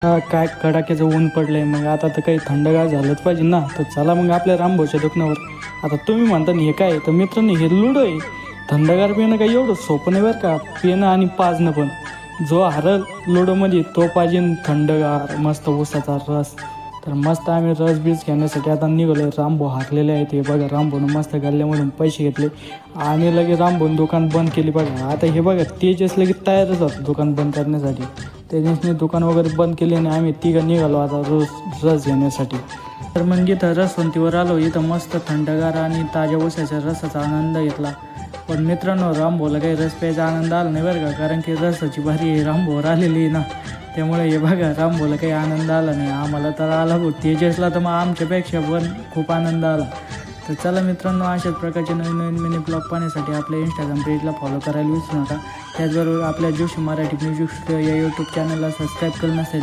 काय कडाक्याचं ऊन पडलंय, मग आता तर काही थंडगार झालंच पाहिजे ना. तर चला मग आपल्या रामभाऊच्या दुकानावर. आता तुम्ही म्हणता ना हे काय, तर मित्रांनो हे लुडो आहे. थंडगार पिणं काही एवढं सोपं नाही बरं का, पिणं आणि पाजणं पण. जो हरल लुडोमध्ये तो पाहिजे थंडगार मस्त ऊसाचा रस. तर मस्त आम्ही रस बीस घेण्यासाठी आता निघालो. रामभाऊ हारलेले आहेत, हे बघा रामभाऊनं मस्त गल्ल्यामधून पैसे घेतले आणि लगेच रामभाऊन दुकान बंद केली बघा. आता हे बघा तेजस लगेच तयारच होतं दुकान बंद करण्यासाठी. तेजसने दुकान वगैरे बंद केले आणि आम्ही तिघं निघालो आता रस घेण्यासाठी. तर मग इथं रसवंतीवर आलो. इथं मस्त थंडगार आणि ताज्या ऊसाच्या रसाचा आनंद घेतला. पण मित्रांनो रामभाऊला काही रस प्यायचा आनंद आला नाही बरं का, कारण की रसाची भारी रामभाऊवर आलेली आहे ना. त्यामुळे हे बघा रामभाऊला काही आनंद आला नाही. आम्हाला तर आला भाऊ, तेजसला तर मग आमच्यापेक्षा पण खूप आनंद आला. तर चला मित्रांनो, अशाच प्रकारचे नवीन नवीन मिनी ब्लॉग पाहण्यासाठी आपल्या इंस्टाग्राम पेजला फॉलो करायला विसरू नका. त्याचबरोबर आपल्या जोशी मराठी म्युझिक स्टुडिओ या यूट्यूब चॅनलला सबस्क्राईब करून नसेल